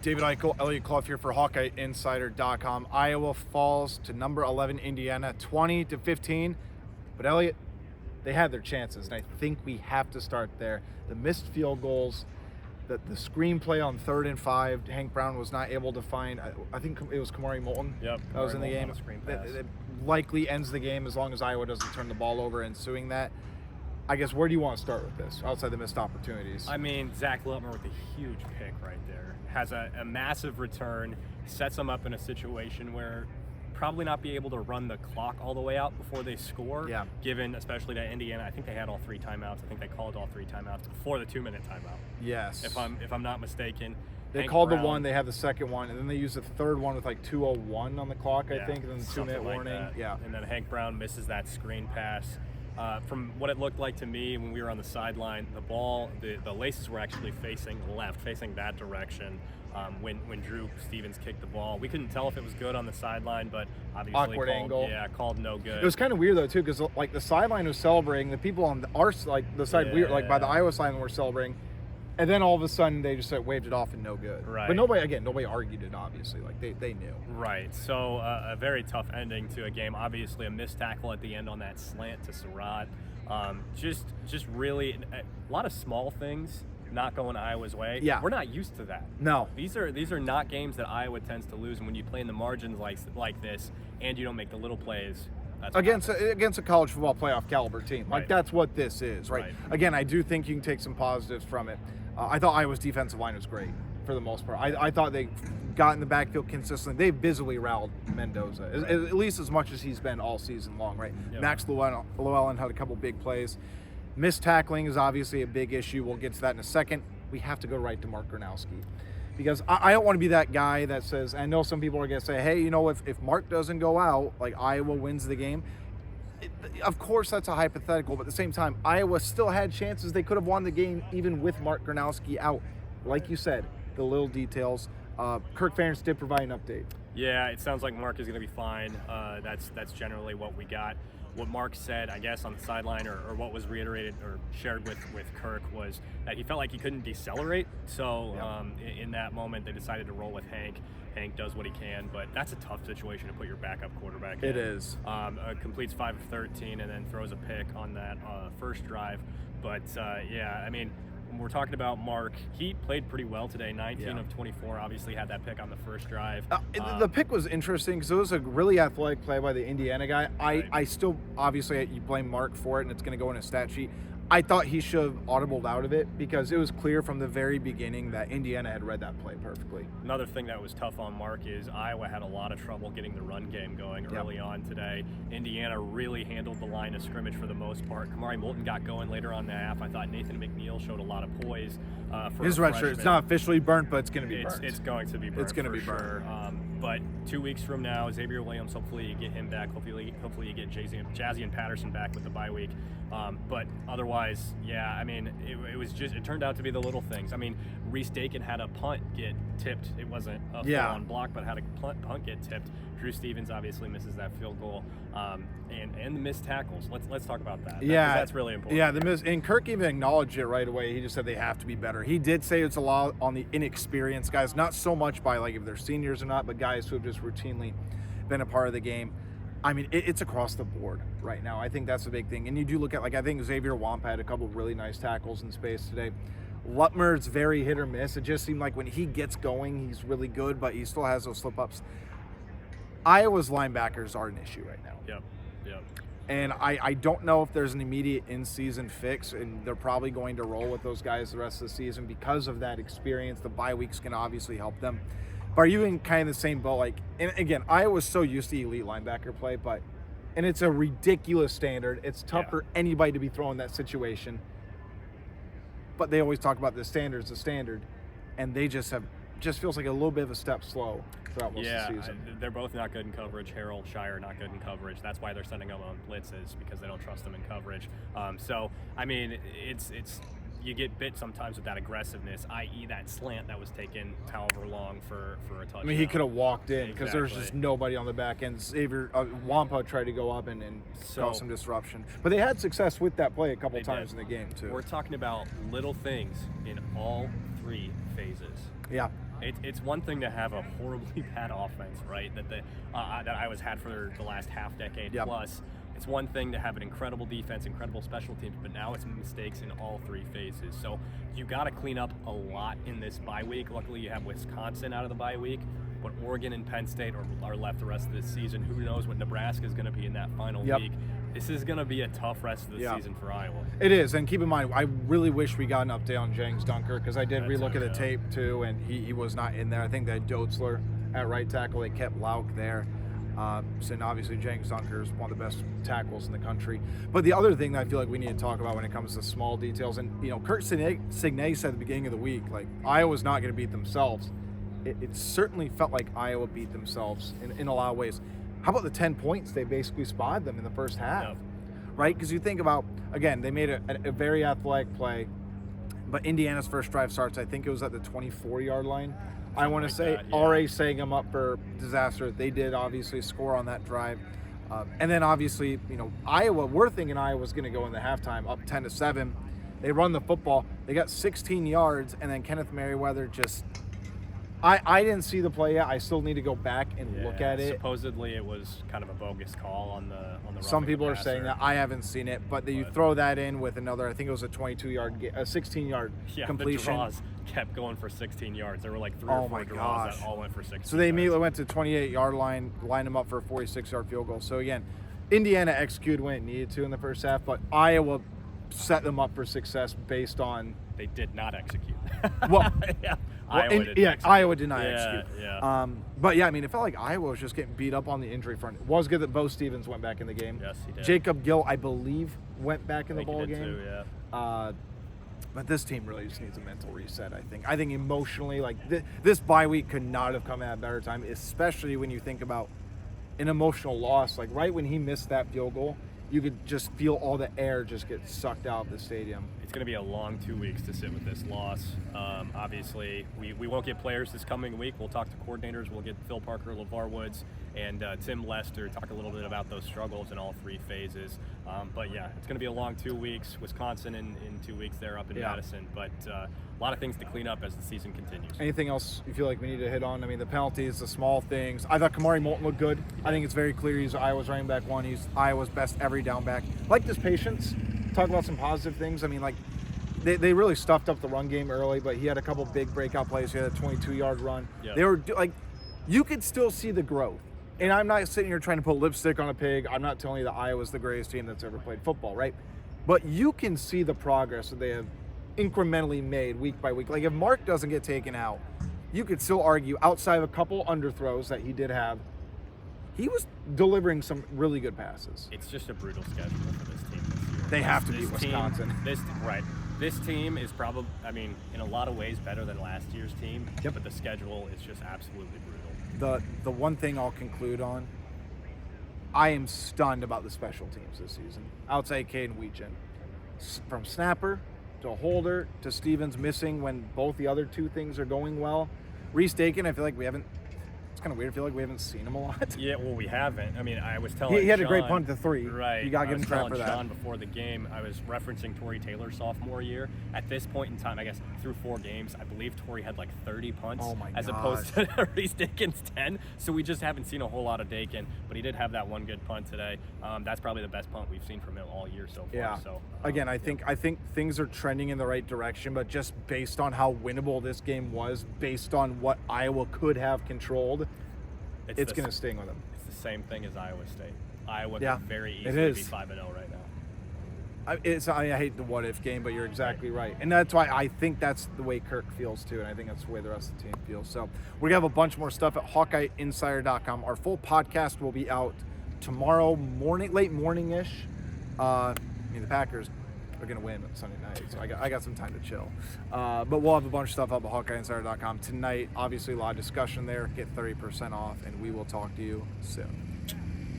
David Eichel, Elliot Clough here for HawkeyeInsider.com. Iowa falls to number 11 Indiana, 20-15. But Elliot, they had their chances, and I think we have to start there. The missed field goals, the screenplay on 3rd and 5. Hank Brown was not able to find. I think it was Kamari Moulton. Yep, that was in the game. That likely ends the game as long as Iowa doesn't turn the ball over ensuing that. I guess, where do you want to start with this, outside the missed opportunities? I mean, Zach Lutmer with a huge pick right there. Has a massive return, sets them up in a situation where probably not be able to run the clock all the way out before they score, given especially to Indiana. I think they had all 3 timeouts. I think they called all 3 timeouts before the 2-minute timeout. Yes. If I'm not mistaken. They called the one, they had the second one, and then they used the third one with like 2:01 on the clock, I think, and then the 2-minute warning. That. And then Hank Brown misses that screen pass. From what it looked like to me when we were on the sideline, the ball, the laces were actually facing left, facing that direction. When Drew Stevens kicked the ball, we couldn't tell if it was good on the sideline, but obviously awkward angle. Yeah, called no good. It was kind of weird though too, because like the sideline was celebrating, the people on our the side we were like by the Iowa sideline were celebrating, and then all of a sudden they just waved it off and no good. Right. But nobody argued it. Obviously, like they knew. Right. So a very tough ending to a game. Obviously, a missed tackle at the end on that slant to Surratt. Just really a lot of small things not going Iowa's way. Yeah. We're not used to that. No. These are not games that Iowa tends to lose, and when you play in the margins like this and you don't make the little plays, that's against a college football playoff caliber team. Like that's what this is, right? Again, I do think you can take some positives from it. I thought Iowa's defensive line was great for the most part. I thought they got in the backfield consistently. They've visibly rallied Mendoza, at least as much as he's been all season long, right? Yep. Max Llewellyn had a couple big plays. Missed tackling is obviously a big issue. We'll get to that in a second. We have to go right to Mark Gronowski, because I don't want to be that guy that says, I know some people are going to say, hey, if Mark doesn't go out, like Iowa wins the game. Of course, that's a hypothetical, but at the same time, Iowa still had chances. They could have won the game even with Mark Gronowski out. Like you said, the little details. Kirk Ferentz did provide an update. Yeah, it sounds like Mark is going to be fine. That's generally what we got. What Mark said, I guess, on the sideline, or what was reiterated or shared with Kirk, was that he felt like he couldn't decelerate. So in that moment, they decided to roll with Hank. Hank does what he can, but that's a tough situation to put your backup quarterback in. It is. Completes 5 of 13 and then throws a pick on that first drive. But, I mean, when we're talking about Mark, he played pretty well today, 19 of 24, obviously had that pick on the first drive. The pick was interesting because it was a really athletic play by the Indiana guy. I still, obviously, you blame Mark for it, and it's going to go in a stat sheet. I thought he should have audibled out of it because it was clear from the very beginning that Indiana had read that play perfectly. Another thing that was tough on Mark is Iowa had a lot of trouble getting the run game going early on today. Indiana really handled the line of scrimmage for the most part. Kamari Moulton got going later on in the half. I thought Nathan McNeil showed a lot of poise for his red shirt. It's not officially burnt, but it's going to be burnt. It's going to be burnt. It's going to be burnt. But 2 weeks from now, Xavier Williams, hopefully you get him back. Hopefully you get Jazzy and Patterson back with the bye week. But otherwise, I mean, it turned out to be the little things. I mean, Reese Dakin had a punt get tipped. It wasn't a full-on block, but had a punt get tipped. Drew Stevens obviously misses that field goal, and the missed tackles. Let's talk about that. That's really important. Yeah, and Kirk even acknowledged it right away. He just said they have to be better. He did say it's a lot on the inexperienced guys, not so much by like if they're seniors or not, but guys who have just routinely been a part of the game. I mean, it's across the board right now. I think that's the big thing. And you do look at, like, I think Xavier Wamp had a couple really nice tackles in space today. Lutmer's very hit or miss. It just seemed like when he gets going, he's really good, but he still has those slip-ups. Iowa's linebackers are an issue right now. Yep. And I don't know if there's an immediate in-season fix, and they're probably going to roll with those guys the rest of the season because of that experience. The bye weeks can obviously help them. But are you in kind of the same boat? Like, and again, Iowa's so used to elite linebacker play, and it's a ridiculous standard. It's tough for anybody to be thrown in that situation. But they always talk about the standard's the standard, and they just feels like a little bit of a step slow throughout most of the season. They're both not good in coverage. Harold Shire not good in coverage. That's why they're sending them on blitzes, because they don't trust them in coverage. So I mean, it's you get bit sometimes with that aggressiveness, i.e. that slant that was taken however long for a touchdown. I mean, he could have walked in because there's just nobody on the back end. Xavier Wampa tried to go up and cause some disruption. But they had success with that play a couple times in the game, too. We're talking about little things in all 3 phases. Yeah. It's one thing to have a horribly bad offense, right? That Iowa's had for the last half decade plus. It's one thing to have an incredible defense, incredible special teams, but now it's mistakes in all three phases. So you got to clean up a lot in this bye week. Luckily, you have Wisconsin out of the bye week, but Oregon and Penn State are left the rest of this season. Who knows what Nebraska is going to be in that final week? This is going to be a tough rest of the season for Iowa. It is, and keep in mind, I really wish we got an update on James Dunker, because I did relook at the tape too, and he was not in there. I think they had Dotzler at right tackle. They kept Lauk there. And obviously James Dunker is one of the best tackles in the country. But the other thing that I feel like we need to talk about when it comes to small details, and Kurt Signe said at the beginning of the week, like, Iowa's not going to beat themselves. It certainly felt like Iowa beat themselves in a lot of ways. How about the 10 points they basically spotted them in the first half, right? Because you think about, again, they made a very athletic play, but Indiana's first drive starts, I think it was at the 24-yard line. I want to say R.A. setting them up for disaster. They did obviously score on that drive. And then obviously, Iowa, we're thinking Iowa's going to go in the halftime up 10-7. They run the football. They got 16 yards, and then Kenneth Merriweather just – I didn't see the play yet. I still need to go back and look at it. Supposedly it was kind of a bogus call on the Some people are saying that. I haven't seen it, but you throw that in with another, I think it was a 16-yard completion. The draws kept going for 16 yards. There were like 3 or 4 draws that all went for 16 So they immediately went to 28-yard line, lined them up for a 46-yard field goal. So again, Indiana executed when it needed to in the first half, but Iowa set them up for success based on... They did not execute. Well, Iowa did not execute. Yeah. But yeah, I mean, it felt like Iowa was just getting beat up on the injury front. It was good that Bo Stevens went back in the game. Yes, he did. Jacob Gill, I believe, went back in the ball game. Too, yeah. But this team really just needs a mental reset, I think. I think emotionally, like, this bye week could not have come at a better time, especially when you think about an emotional loss. Like, right when he missed that field goal, you could just feel all the air just get sucked out of the stadium. It's going to be a long 2 weeks to sit with this loss. Obviously, we won't get players this coming week. We'll talk to coordinators. We'll get Phil Parker, LeVar Woods, and Tim Lester, talk a little bit about those struggles in all three phases. But yeah, it's going to be a long 2 weeks. Wisconsin in 2 weeks there up in Madison. But a lot of things to clean up as the season continues. Anything else you feel like we need to hit on? I mean, the penalties, the small things. I thought Kamari Moulton looked good. I think it's very clear he's Iowa's running back one. He's Iowa's best every down back. Like this patience. Talk about some positive things. I mean, like, they really stuffed up the run game early, but he had a couple big breakout plays. He had a 22-yard run. They were like, you could still see the growth. And I'm not sitting here trying to put lipstick on a pig. I'm not telling you that Iowa's the greatest team that's ever played football, right? But you can see the progress that they have incrementally made week by week. Like, if Mark doesn't get taken out, you could still argue, outside of a couple underthrows that he did have, he was delivering some really good passes. It's just a brutal schedule for this team this year. They have to beat Wisconsin. This team is probably, I mean, in a lot of ways better than last year's team, but the schedule is just absolutely brutal. The one thing I'll conclude on, I am stunned about the special teams this season. Outside Caden Weechen. From snapper to holder to Stevens missing when both the other two things are going well. Reese Dakin, I feel like we haven't. It's kind of weird. I feel like we haven't seen him a lot. Yeah, well, we haven't. I mean, I was telling he had Sean, a great punt to 3. Right. You got to give him credit for that. Sean before the game, I was referencing Torrey Taylor's sophomore year. At this point in time, I guess through 4 games, I believe Torrey had like 30 punts as opposed to Reese Dakin's 10. So we just haven't seen a whole lot of Dakin, but he did have that one good punt today. That's probably the best punt we've seen from him all year so far. Yeah. So again, I think things are trending in the right direction, but just based on how winnable this game was, based on what Iowa could have controlled, it's going to sting with them. It's the same thing as Iowa State. Iowa could very easily be 5-0 right now. I hate the what-if game, but you're exactly right. And that's why I think that's the way Kirk feels, too, and I think that's the way the rest of the team feels. So we're going to have a bunch more stuff at HawkeyeInsider.com. Our full podcast will be out tomorrow morning, late morning-ish. The Packers are going to win on Sunday night, so I got some time to chill. But we'll have a bunch of stuff up at HawkeyeInsider.com tonight. Obviously, a lot of discussion there. Get 30% off, and we will talk to you soon.